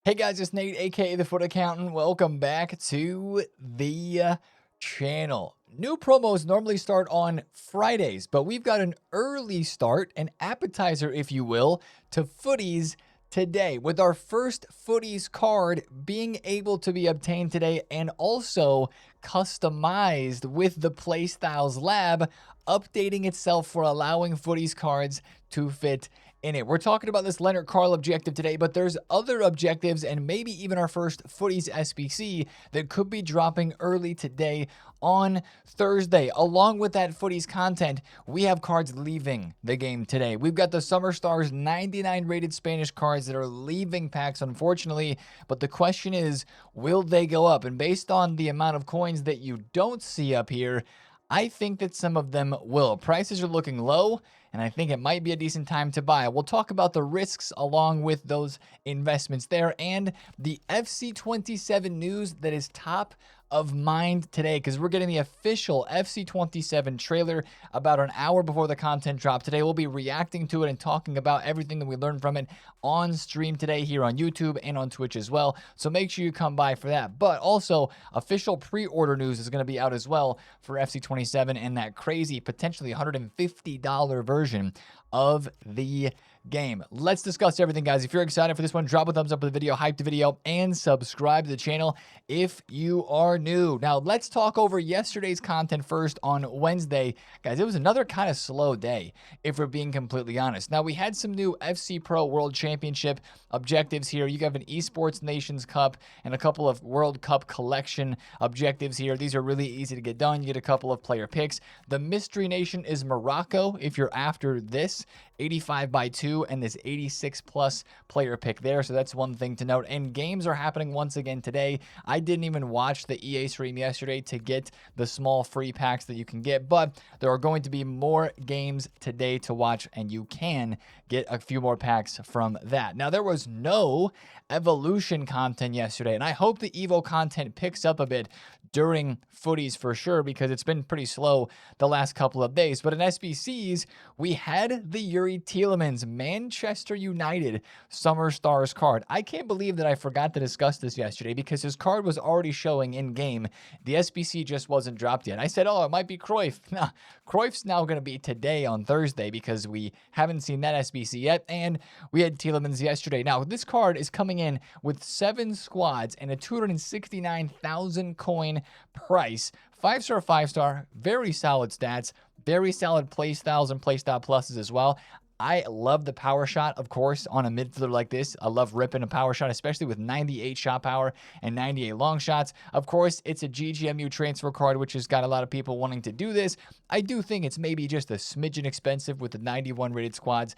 Hey guys, it's Nate, aka the Foot Accountant. Welcome back to the channel. New promos normally start on Fridays, but we've got an early start, an appetizer, if you will, to Footies today, with our first Footies card being able to be obtained today and also customized with the Playstyles Lab updating itself for allowing Footies cards to fit in it. We're talking about this Leonard Carl objective today, but there's other objectives and maybe even our first Footies SBC that could be dropping early today on Thursday. Along with that Footies content, we have cards leaving the game today. We've got the Summer Stars 99 rated Spanish cards that are leaving packs, unfortunately, but the question is, will they go up? And based on the amount of coins that you don't see up here, I think that some of them will. Prices are looking low, and I think it might be a decent time to buy. We'll talk about the risks along with those investments there and the FC27 news that is top of mind today, because we're getting the official FC27 trailer about an hour before the content drop today. We'll be reacting to it and talking about everything that we learned from it on stream today here on YouTube and on Twitch as well. So make sure you come by for that. But also, official pre-order news is going to be out as well for FC27 and that crazy, potentially $150 version of the game. Let's discuss everything, guys. If you're excited for this one, drop a thumbs up for the video, hype the video, and subscribe to the channel if you are new. Now, let's talk over yesterday's content first on Wednesday. Guys, it was another kind of slow day, if we're being completely honest. Now, we had some new FC Pro World Championship objectives here. You have an Esports Nations Cup and a couple of World Cup collection objectives here. These are really easy to get done. You get a couple of player picks. The Mystery Nation is Morocco, if you're after this. 85 by 2 and this 86 plus player pick there. So that's one thing to note. And games are happening once again today. I didn't even watch the EA stream yesterday to get the small free packs that you can get, but there are going to be more games today to watch and you can get a few more packs from that. Now, there was no evolution content yesterday, and I hope the Evo content picks up a bit during Footies for sure, because it's been pretty slow the last couple of days. But in SBCs, we had the Yuri Tielemans Manchester United Summer Stars card. I can't believe that I forgot to discuss this yesterday because his card was already showing in game. The SBC just wasn't dropped yet. I said, oh, it might be Cruyff. Nah, Cruyff's now going to be today on Thursday because we haven't seen that SBC yet, and we had Tielemans yesterday. Now, this card is coming in with 7 squads and a 269,000 coin price. 5-star, 5-star, very solid stats, very solid play styles and playstyle pluses as well. I love the power shot, of course, on a midfielder like this. I love ripping a power shot, especially with 98 shot power and 98 long shots. Of course, it's a GGMU transfer card, which has got a lot of people wanting to do this. I do think it's maybe just a smidgen expensive with the 91 rated squads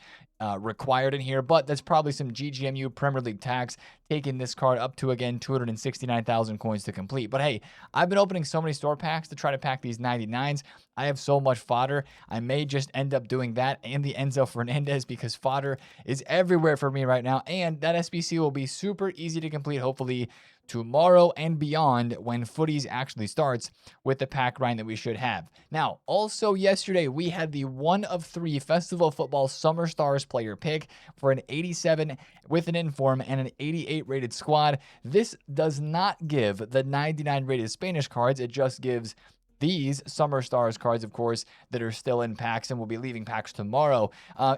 required in here, but that's probably some GGMU Premier League tax taking this card up to, again, 269,000 coins to complete. But hey, I've been opening so many store packs to try to pack these 99s. I have so much fodder. I may just end up doing that and the Enzo Fernandez because fodder is everywhere for me right now. And that SBC will be super easy to complete, hopefully tomorrow and beyond when Footies actually starts with the pack grind that we should have. Now, also yesterday, we had the 1 of 3 Festival Football Summer Stars player pick for an 87 with an inform and an 88 rated squad. This does not give the 99 rated Spanish cards. It just gives these Summer Stars cards, of course, that are still in packs and will be leaving packs tomorrow.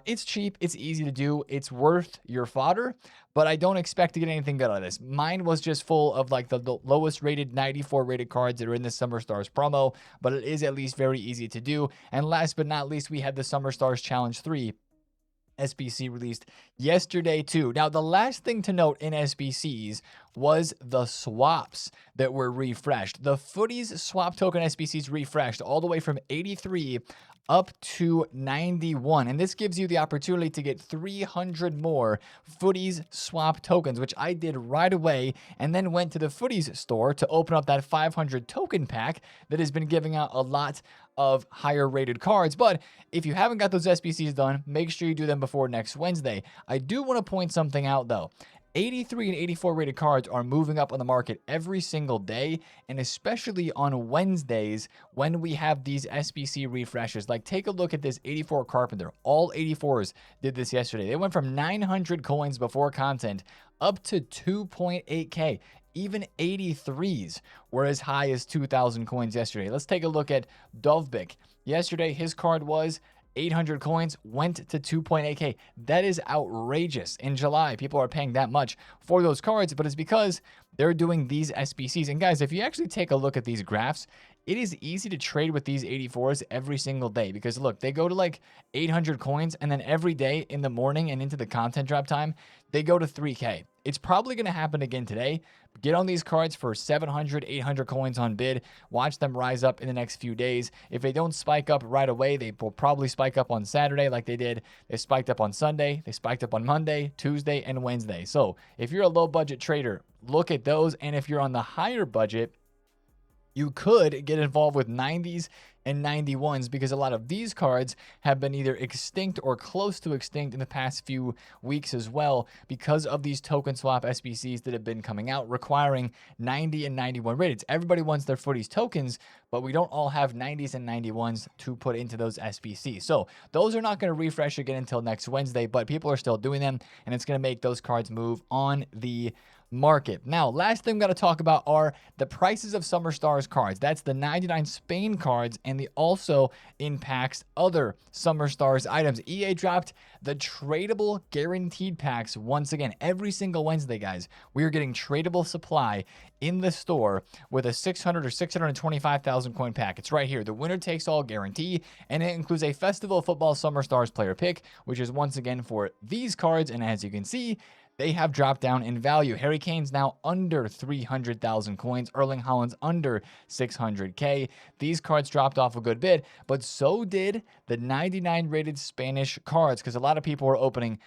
It's cheap. It's easy to do. It's worth your fodder, but I don't expect to get anything good out of this. Mine was just full of like the lowest rated 94 rated cards that are in the Summer Stars promo, but it is at least very easy to do. And last but not least, we had the Summer Stars Challenge 3 SBC released yesterday too. Now, the last thing to note in SBCs was the swaps that were refreshed. The Footies swap token SBCs refreshed all the way from 83 up to 91. And this gives you the opportunity to get 300 more Footies swap tokens, which I did right away, and then went to the Footies store to open up that 500 token pack that has been giving out a lot of higher rated cards. But if you haven't got those SBCs done, make sure you do them before next Wednesday. I do want to point something out though. 83 and 84 rated cards are moving up on the market every single day, and especially on Wednesdays when we have these SBC refreshes. Like, take a look at this 84 Carpenter. All 84s did this yesterday. They went from 900 coins before content up to 2.8K. Even 83s were as high as 2,000 coins yesterday. Let's take a look at Dovbik. Yesterday, his card was 800 coins, went to 2.8K. That is outrageous. In July, people are paying that much for those cards, but it's because they're doing these SBCs. And guys, if you actually take a look at these graphs, it is easy to trade with these 84s every single day because look, they go to like 800 coins and then every day in the morning and into the content drop time, they go to 3K. It's probably going to happen again today. Get on these cards for 700, 800 coins on bid. Watch them rise up in the next few days. If they don't spike up right away, they will probably spike up on Saturday like they did. They spiked up on Sunday. They spiked up on Monday, Tuesday, and Wednesday. So if you're a low budget trader, look at those. And if you're on the higher budget, you could get involved with 90s and 91s because a lot of these cards have been either extinct or close to extinct in the past few weeks as well because of these token swap SBCs that have been coming out requiring 90 and 91 rated. Everybody wants their Footies tokens, but we don't all have 90s and 91s to put into those SBCs. So those are not going to refresh again until next Wednesday, but people are still doing them, and it's going to make those cards move on the market. Now, last thing I'm going to talk about are the prices of Summer Stars cards. That's the 99 Spain cards and the also impacts other Summer Stars items. EA dropped the tradable guaranteed packs once again. Every single Wednesday, guys, we are getting tradable supply in the store with a 600 or 625,000 coin pack. It's right here, the winner takes all guarantee, and it includes a Festival of Football Summer Stars player pick, which is once again for these cards. And as you can see, they have dropped down in value. Harry Kane's now under 300,000 coins. Erling Haaland's under 600K. These cards dropped off a good bit, but so did the 99 rated Spanish cards because a lot of people were opening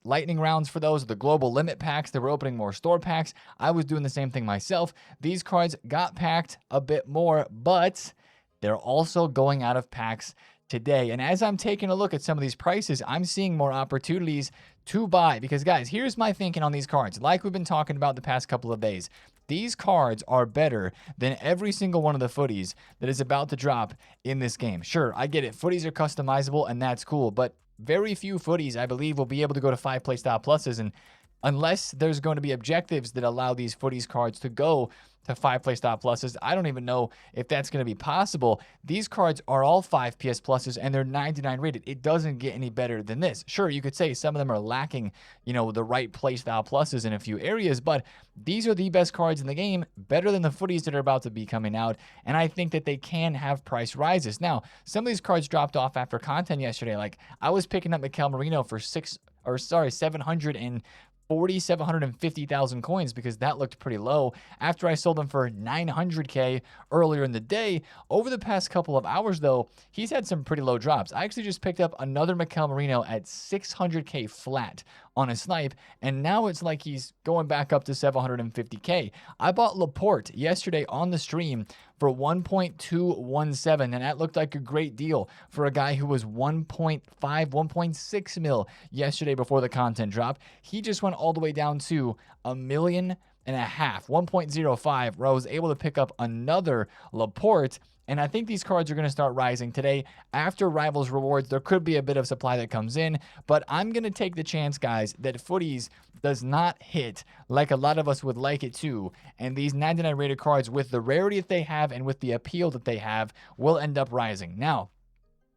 lightning rounds for those, the global limit packs. They were opening more store packs. I was doing the same thing myself. These cards got packed a bit more, but they're also going out of packs today. And as I'm taking a look at some of these prices, I'm seeing more opportunities to buy because, guys, here's my thinking on these cards. Like we've been talking about the past couple of days, these cards are better than every single one of the Footies that is about to drop in this game. Sure, I get it. Footies are customizable and that's cool, but very few Footies, I believe, will be able to go to 5 play style pluses. And unless there's going to be objectives that allow these Footies cards to go to 5 play style pluses, I don't even know if that's going to be possible. These cards are all 5 PS pluses and they're 99 rated. It doesn't get any better than this. Sure, you could say some of them are lacking, the right play style pluses in a few areas, but these are the best cards in the game, better than the Footies that are about to be coming out, and I think that they can have price rises. Now, some of these cards dropped off after content yesterday. Like, I was picking up Mikel Merino for 750,000 coins because that looked pretty low after I sold them for 900K earlier in the day. Over the past couple of hours, though, he's had some pretty low drops. I actually just picked up another Mikel Merino at 600K flat on a snipe, and now it's like he's going back up to 750K. I bought Laporte yesterday on the stream for 1.217, and that looked like a great deal for a guy who was 1.5, 1.6 mil yesterday before the content drop. He just went all the way down to $1.5 million, 1.05, where I was able to pick up another Laporte. And I think these cards are going to start rising today. After Rivals Rewards, there could be a bit of supply that comes in, but I'm going to take the chance, guys, that Footies does not hit like a lot of us would like it to. And these 99 rated cards, with the rarity that they have and with the appeal that they have, will end up rising. Now,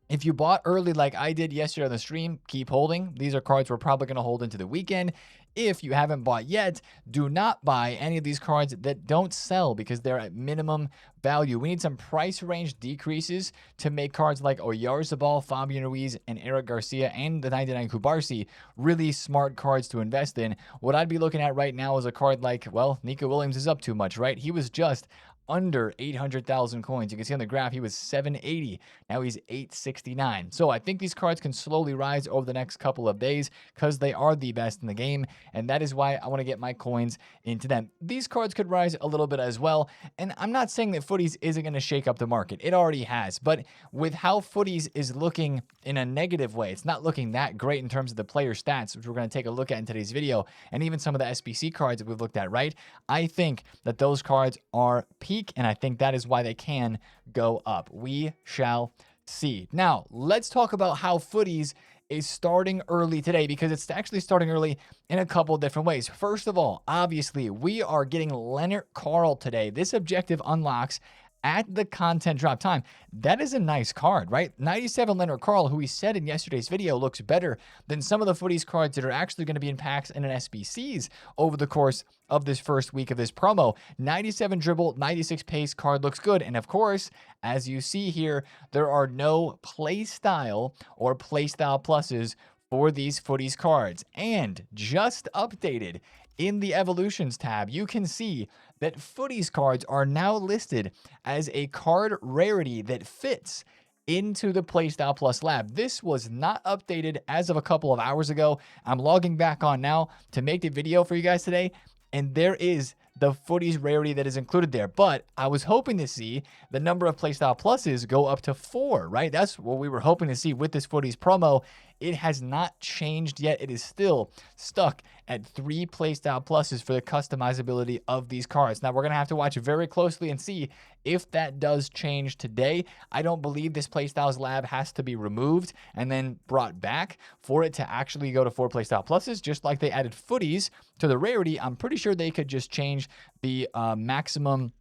if you bought early like I did yesterday on the stream, keep holding. These are cards we're probably going to hold into the weekend. If you haven't bought yet, do not buy any of these cards that don't sell because they're at minimum value. We need some price range decreases to make cards like Oyarzabal, Fabian Ruiz, and Eric Garcia, and the 99 Kubarsi really smart cards to invest in. What I'd be looking at right now is a card like, well, Nico Williams is up too much, right? He was just under 800,000 coins. You can see on the graph, he was 780. Now he's 869. So I think these cards can slowly rise over the next couple of days because they are the best in the game. And that is why I want to get my coins into them. These cards could rise a little bit as well. And I'm not saying that Footies isn't going to shake up the market. It already has. But with how Footies is looking in a negative way, it's not looking that great in terms of the player stats, which we're going to take a look at in today's video, and even some of the SBC cards that we've looked at, right? I think that those cards are peak, and I think that is why they can go up. We shall see. Now, let's talk about how Footies is starting early today because it's actually starting early in a couple different ways. First of all, obviously, we are getting Leonard Carl today. This objective unlocks at the content drop time. That is a nice card, right? 97 Leonard Carl, who we said in yesterday's video looks better than some of the Footies cards that are actually going to be in packs and in SBCs over the course of this first week of this promo. 97 dribble, 96 pace card looks good. And of course, as you see here, there are no playstyle or playstyle pluses for these Footies cards. And just updated in the Evolutions tab, you can see that Footies cards are now listed as a card rarity that fits into the Playstyle Plus lab. This was not updated as of a couple of hours ago. I'm logging back on now to make the video for you guys today, and there is the Footies rarity that is included there. But I was hoping to see the number of Playstyle Pluses go up to 4, right? That's what we were hoping to see with this Footies promo. It has not changed yet. It is still stuck at 3 Playstyle Pluses for the customizability of these cards. Now, we're going to have to watch very closely and see if that does change today. I don't believe this Playstyles lab has to be removed and then brought back for it to actually go to 4 Playstyle Pluses. Just like they added Footies to the rarity, I'm pretty sure they could just change the maximum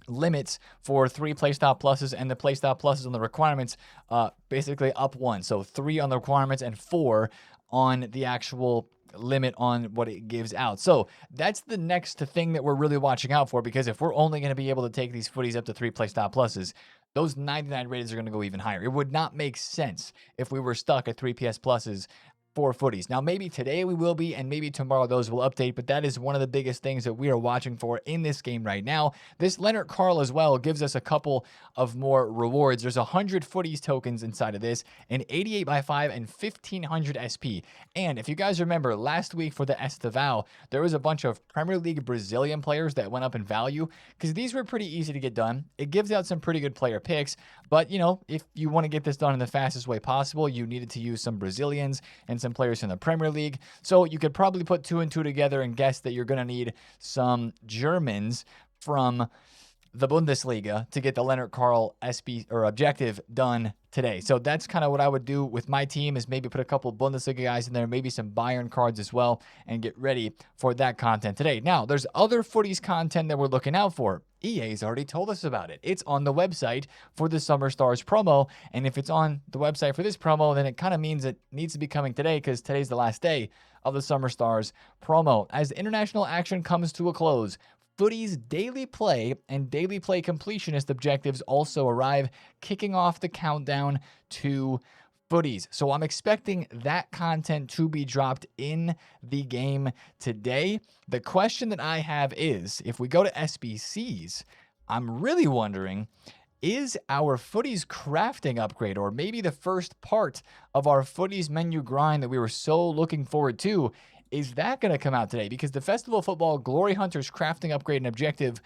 limits for 3 playstyle pluses and the playstyle pluses on the requirements basically up 1. So 3 on the requirements and 4 on the actual limit on what it gives out. So that's the next thing that we're really watching out for, because if we're only going to be able to take these Footies up to 3 playstyle pluses, those 99 rated are going to go even higher. It would not make sense if we were stuck at 3 PS pluses for Footies. Now, maybe today we will be, and maybe tomorrow those will update, but that is one of the biggest things that we are watching for in this game right now. This Leonard Carl as well gives us a couple of more rewards. There's 100 Footies tokens inside of this, an 88x5 and 1500 SP. And if you guys remember last week for the Estival, there was a bunch of Premier League Brazilian players that went up in value because these were pretty easy to get done. It gives out some pretty good player picks, but you know, if you want to get this done in the fastest way possible, you needed to use some Brazilians and some players in the Premier League. So you could probably put 2 and 2 together and guess that you're going to need some Germans from the Bundesliga to get the Leonard Carl SB or objective done today. So that's kind of what I would do with my team, is maybe put a couple Bundesliga guys in there, maybe some Bayern cards as well, and get ready for that content today. Now, there's other Footies content that we're looking out for. EA's already told us about it. It's on the website for the Summer Stars promo, and if it's on the website for this promo, then it kind of means it needs to be coming today, because today's the last day of the Summer Stars promo. As the international action comes to a close, Footies daily play and daily play completionist objectives also arrive, kicking off the countdown to Footies. So I'm expecting that content to be dropped in the game today. The question that I have is, if we go to SBCs, I'm really wondering, is our Footies crafting upgrade, or maybe the first part of our Footies menu grind that we were so looking forward to, is that going to come out today? Because the Festival of Football Glory Hunters crafting upgrade and objective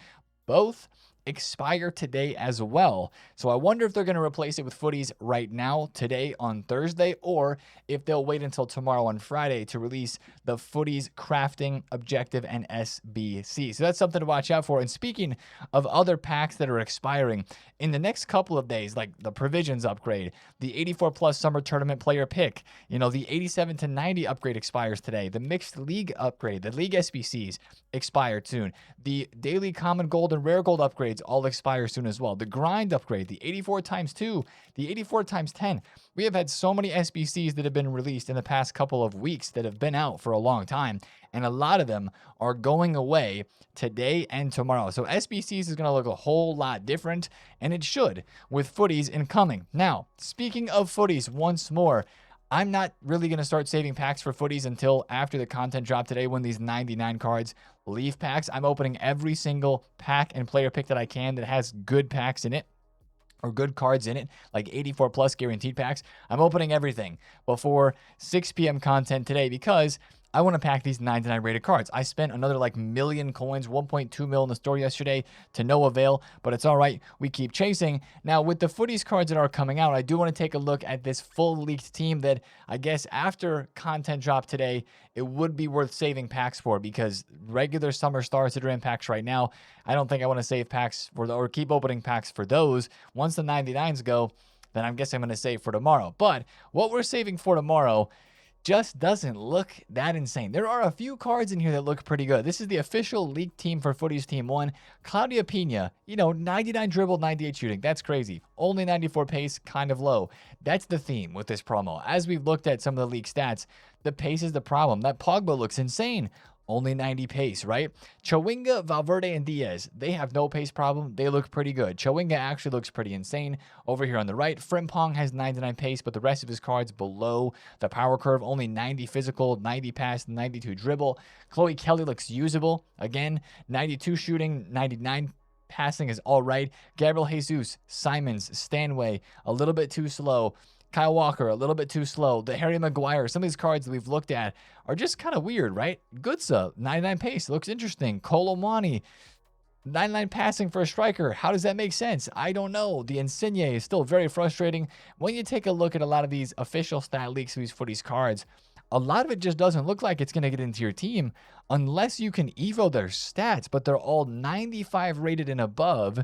both expire today as well. So I wonder if they're going to replace it with Footies right now, today on Thursday, or if they'll wait until tomorrow on Friday to release the Footies crafting objective and SBC. So that's something to watch out for. And speaking of other packs that are expiring in the next couple of days, like the Provisions upgrade, the 84 plus summer tournament player pick, you know, the 87 to 90 upgrade expires today. The mixed league upgrade, the league SBCs expire soon. The daily common gold and rare gold upgrades all expire soon as well. The grind upgrade, the 84 times 2, the 84 times 10. We have had so many SBCs that have been released in the past couple of weeks that have been out for a long time, and a lot of them are going away today and tomorrow. So SBCs is going to look a whole lot different, and it should, with Footies incoming. Now, speaking of Footies once more, I'm not really going to start saving packs for Footies until after the content drop today, when these 99 cards leave packs. I'm opening every single pack and player pick that I can that has good packs in it, or good cards in it, like 84 plus guaranteed packs. I'm opening everything before 6 p.m. content today, because I want to pack these 99 rated cards. I spent another like million coins, 1.2 mil in the store yesterday, to no avail, but it's all right. We keep chasing. Now, with the Footies cards that are coming out, I do want to take a look at this full leaked team that I guess after content drop today, it would be worth saving packs for, because regular summer stars that are in packs right now, I don't think I want to save packs for or keep opening packs for those. Once the 99s go, then I guess I'm going to save for tomorrow. But what we're saving for tomorrow just doesn't look that insane. There are a few cards in here that look pretty good. This is the official league team for Footies Team 1. Claudia Pina, 99 dribble, 98 shooting. That's crazy. Only 94 pace, kind of low. That's the theme with this promo. As we've looked at some of the league stats, the pace is the problem. That Pogba looks insane. Only 90 pace, right? Chawinga, Valverde, and Diaz, they have no pace problem. They look pretty good. Chawinga actually looks pretty insane. Over here on the right, Frimpong has 99 pace, but the rest of his cards below the power curve, only 90 physical, 90 pass, 92 dribble. Chloe Kelly looks usable. Again, 92 shooting, 99 passing is all right. Gabriel Jesus, Simons, Stanway, a little bit too slow. Kyle Walker, a little bit too slow. The Harry Maguire, some of these cards that we've looked at are just kind of weird, right? Goodsa, 99 pace, looks interesting. Colomani, 99 passing for a striker. How does that make sense? I don't know. The Insigne is still very frustrating. When you take a look at a lot of these official stat leaks for these cards, a lot of it just doesn't look like it's going to get into your team unless you can evo their stats, but they're all 95 rated and above.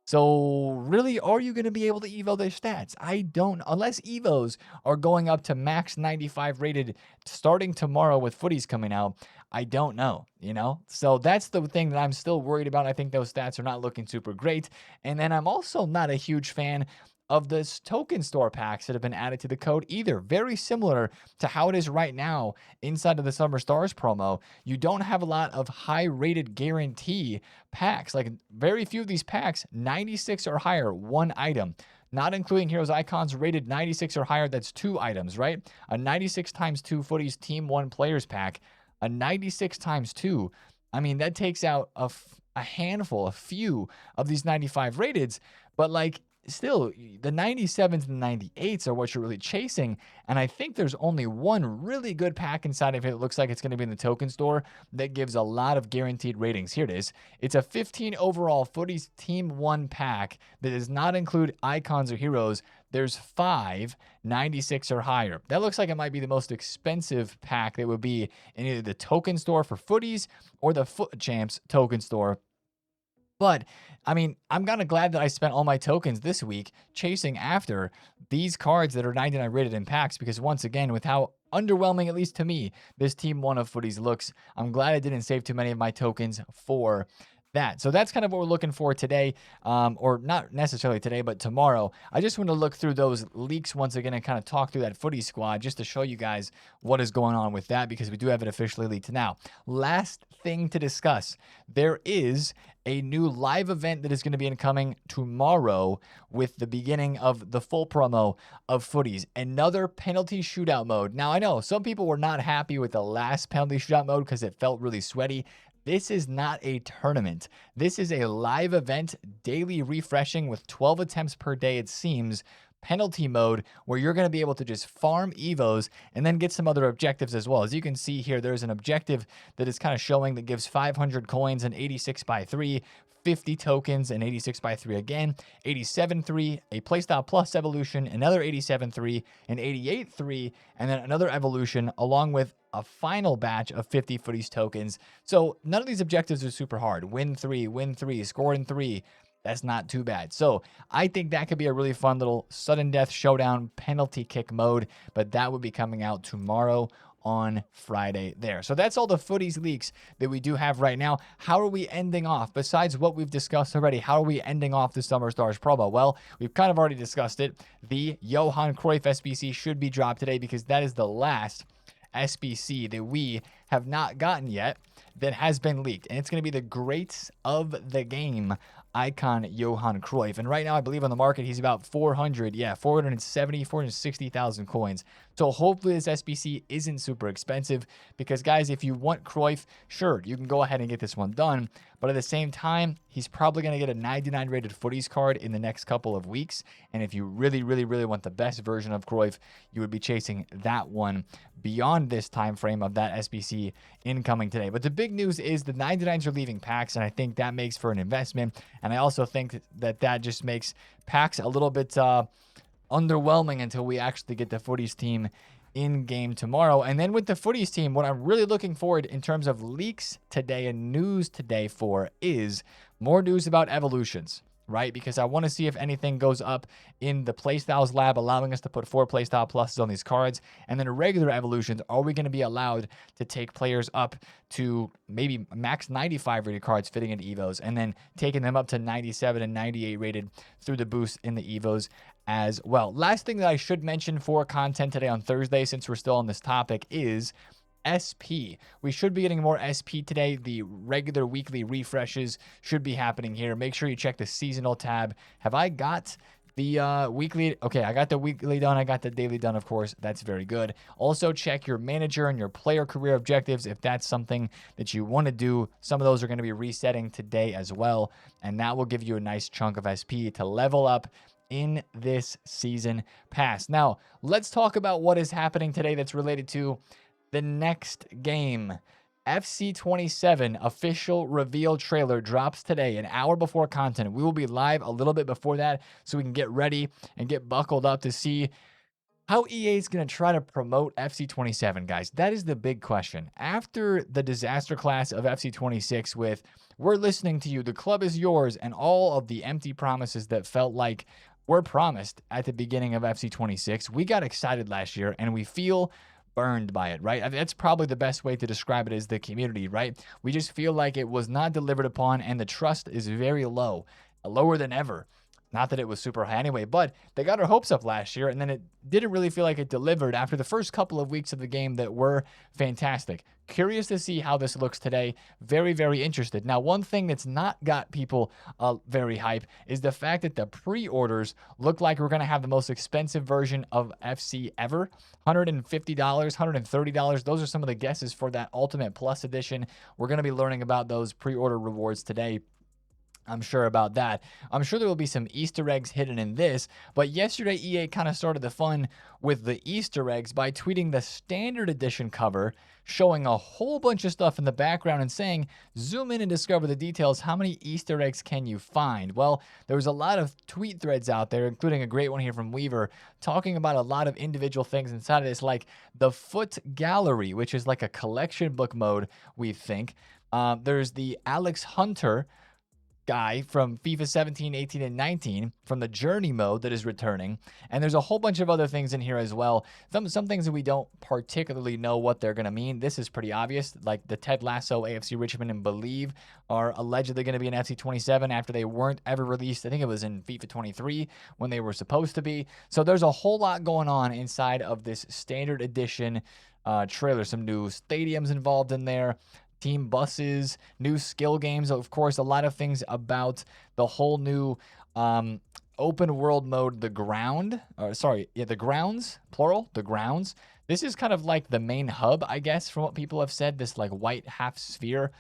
So really, are you going to be able to evo their stats? I don't, unless evos are going up to max 95 rated starting tomorrow with Footies coming out. I don't know, So that's the thing that I'm still worried about. I think those stats are not looking super great. And then I'm also not a huge fan of this token store packs that have been added to the code either. Very similar to how it is right now inside of the Summer Stars promo. You don't have a lot of high rated guarantee packs. Like very few of these packs, 96 or higher, one item. Not including Heroes Icons rated 96 or higher, that's 2 items, right? A 96 times 2 Footies Team 1 players pack, a 96 times 2. I mean, that takes out a handful, a few of these 95 rateds, but like, still, the 97s and the 98s are what you're really chasing, and I think there's only one really good pack inside of it. It looks like it's going to be in the token store that gives a lot of guaranteed ratings. Here it is. It's a 15 overall Footies Team 1 pack that does not include icons or heroes. There's 5 96 or higher. That looks like it might be the most expensive pack that would be in either the token store for Footies or the Foot Champs token store. But, I mean, I'm kind of glad that I spent all my tokens this week chasing after these cards that are 99 rated in packs, because once again, with how underwhelming, at least to me, this Team 1 of Footies looks, I'm glad I didn't save too many of my tokens for that. So that's kind of what we're looking for today, or not necessarily today, but tomorrow. I just want to look through those leaks once again and kind of talk through that Footy squad just to show you guys what is going on with that, because we do have it officially leaked now. Last thing to discuss, there is a new live event that is going to be incoming tomorrow with the beginning of the full promo of Footies. Another penalty shootout mode. Now, I know some people were not happy with the last penalty shootout mode because it felt really sweaty. This is not a tournament. This is a live event, daily refreshing with 12 attempts per day, it seems, penalty mode, where you're going to be able to just farm evos and then get some other objectives as well. As you can see here, there's an objective that is kind of showing that gives 500 coins and 86 by 3, 50 tokens and 86 by 3 again, 87-3, a playstyle plus evolution, another 87-3, an 88-3, and then another evolution along with a final batch of 50 Footies tokens. So none of these objectives are super hard. Win 3, score in 3. That's not too bad. So I think that could be a really fun little sudden death showdown penalty kick mode, but that would be coming out tomorrow on Friday there. So that's all the Footies leaks that we do have right now. How are we ending off? Besides what we've discussed already, how are we ending off the Summer Stars promo? Well, we've kind of already discussed it. The Johan Cruyff SBC should be dropped today because that is the last SBC that we have not gotten yet that has been leaked. And it's going to be the greats of the game icon Johan Cruyff. And right now, I believe on the market, he's about 460,000 coins. So hopefully this SBC isn't super expensive because, guys, if you want Cruyff, sure, you can go ahead and get this one done. But at the same time, he's probably going to get a 99 rated Footies card in the next couple of weeks. And if you really, really, really want the best version of Cruyff, you would be chasing that one beyond this time frame of that SBC incoming today. But the big news is the 99s are leaving packs, and I think that makes for an investment. And I also think that that just makes packs a little bit underwhelming until we actually get the Footies team in game tomorrow. And then with the Footies team, what I'm really looking forward in terms of leaks today and news today for is more news about evolutions, right? Because I want to see if anything goes up in the Playstyles lab, allowing us to put 4 Playstyle pluses on these cards. And then regular evolutions, are we going to be allowed to take players up to maybe max 95 rated cards fitting into Evos, and then taking them up to 97 and 98 rated through the boost in the Evos as well. Last thing that I should mention for content today on Thursday, since we're still on this topic, is SP. We should be getting more SP today. The regular weekly refreshes should be happening here. Make sure you check the seasonal tab. Have I got the weekly? Okay, I got the weekly done. I got the daily done, of course. That's very good. Also, check your manager and your player career objectives if that's something that you want to do. Some of those are going to be resetting today as well, and that will give you a nice chunk of SP to level up in this season pass. Now, let's talk about what is happening today that's related to the next game. FC 27 official reveal trailer drops today, an hour before content. We will be live a little bit before that so we can get ready and get buckled up to see how EA is going to try to promote FC 27, guys. That is the big question. After the disaster class of FC 26 with "we're listening to you, the club is yours," and all of the empty promises that felt like were promised at the beginning of FC 26, we got excited last year and we feel burned by it, right? I mean, that's probably the best way to describe it, is the community, right? We just feel like it was not delivered upon, and the trust is very low, lower than ever. Not that it was super high anyway, but they got our hopes up last year, and then it didn't really feel like it delivered after the first couple of weeks of the game that were fantastic. Curious to see how this looks today. Very, very interested. Now, one thing that's not got people very hype is the fact that the pre-orders look like we're going to have the most expensive version of FC ever. $150, $130. Those are some of the guesses for that Ultimate Plus edition. We're going to be learning about those pre-order rewards today. I'm sure about that. I'm sure there will be some Easter eggs hidden in this, but yesterday EA kind of started the fun with the Easter eggs by tweeting the standard edition cover, showing a whole bunch of stuff in the background and saying, "Zoom in and discover the details. How many Easter eggs can you find?" Well, there was a lot of tweet threads out there, including a great one here from Weaver, talking about a lot of individual things inside of this, like the Foot Gallery, which is like a collection book mode, we think. There's the Alex Hunter guy from FIFA 17, 18, and 19 from the Journey mode that is returning. And there's a whole bunch of other things in here as well. Some things that we don't particularly know what they're going to mean. This is pretty obvious, like the Ted Lasso, AFC Richmond, and Believe are allegedly going to be in FC 27 after they weren't ever released. I think it was in FIFA 23 when they were supposed to be. So there's a whole lot going on inside of this standard edition trailer. Some new stadiums involved in there, team buses, new skill games, of course, a lot of things about the whole new open world mode, the grounds, plural, the grounds. This is kind of like the main hub, I guess, from what people have said, this like white half sphere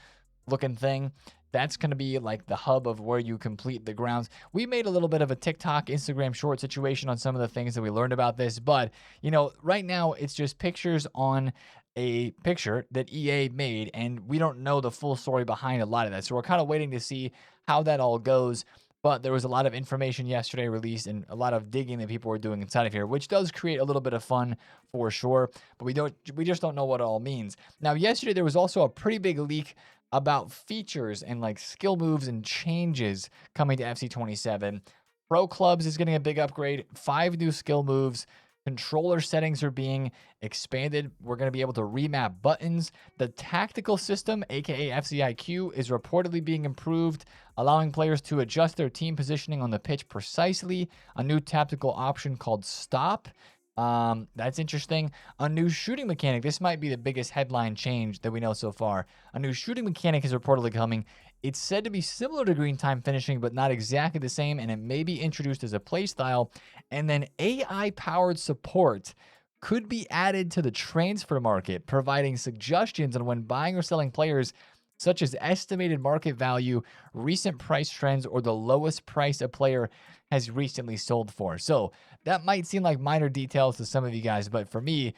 looking thing. That's going to be like the hub of where you complete the grounds. We made a little bit of a TikTok, Instagram short situation on some of the things that we learned about this, but, you know, right now it's just pictures on a picture that EA made, and we don't know the full story behind a lot of that. So we're kind of waiting to see how that all goes. But there was a lot of information yesterday released and a lot of digging that people were doing inside of here, which does create a little bit of fun for sure. But we just don't know what it all means. Now, yesterday there was also a pretty big leak about features and like skill moves and changes coming to FC 27. Pro Clubs is getting a big upgrade, 5 new skill moves. Controller settings are being expanded. We're going to be able to remap buttons. The tactical system, aka FCIQ, is reportedly being improved, allowing players to adjust their team positioning on the pitch precisely. A new tactical option called Stop. That's interesting. A new shooting mechanic. This might be the biggest headline change that we know so far. A new shooting mechanic is reportedly coming. It's said to be similar to green time finishing, but not exactly the same, and it may be introduced as a playstyle. And then AI-powered support could be added to the transfer market, providing suggestions on when buying or selling players, such as estimated market value, recent price trends, or the lowest price a player has recently sold for. So that might seem like minor details to some of you guys, but for me,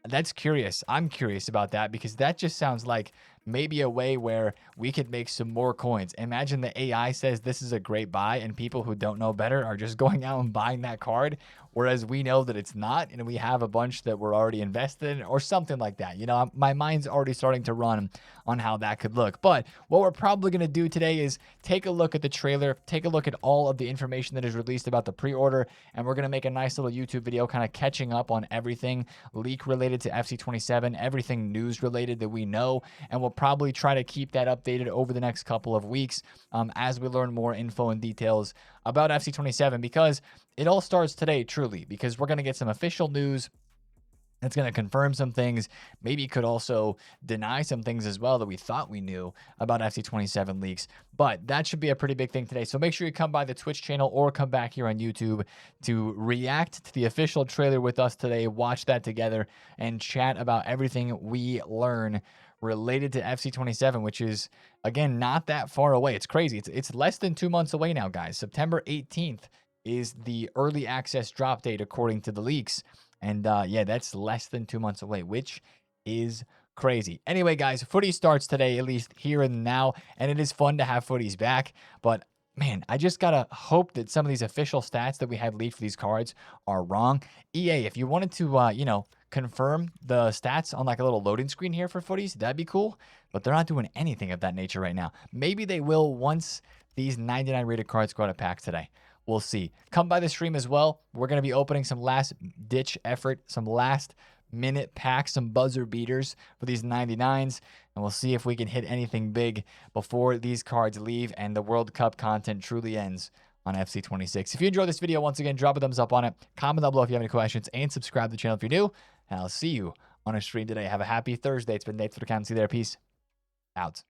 that's curious. I'm curious about that because that just sounds like maybe a way where we could make some more coins. Imagine the AI says this is a great buy, and people who don't know better are just going out and buying that card, whereas we know that it's not, and we have a bunch that we're already invested in, or something like that. You know, my mind's already starting to run on how that could look. But what we're probably going to do today is take a look at the trailer, take a look at all of the information that is released about the pre-order, and we're going to make a nice little YouTube video kind of catching up on everything leak related to FC27, everything news related that we know, and we'll probably try to keep that updated over the next couple of weeks as we learn more info and details about FC27, because it all starts today, truly, because we're going to get some official news. It's going to confirm some things. Maybe it could also deny some things as well that we thought we knew about FC27 leaks. But that should be a pretty big thing today. So make sure you come by the Twitch channel or come back here on YouTube to react to the official trailer with us today, watch that together, and chat about everything we learn related to FC27, which is, again, not that far away. It's crazy. It's less than 2 months away now, guys. September 18th is the early access drop date, according to the leaks. And yeah, that's less than 2 months away, which is crazy. Anyway, guys, Footies starts today, at least here and now, and it is fun to have Footies back. But man, I just gotta hope that some of these official stats that we had leaked for these cards are wrong. EA, if you wanted to, you know, confirm the stats on like a little loading screen here for Footies, that'd be cool. But they're not doing anything of that nature right now. Maybe they will once these 99 rated cards go out of packs today. We'll see. Come by the stream as well. We're going to be opening some last-ditch effort, some last-minute packs, some buzzer beaters for these 99s, and we'll see if we can hit anything big before these cards leave and the World Cup content truly ends on FC26. If you enjoyed this video, once again, drop a thumbs up on it. Comment down below if you have any questions, and subscribe to the channel if you're new, and I'll see you on a stream today. Have a happy Thursday. It's been TheFutAccountant. See you there. Peace out.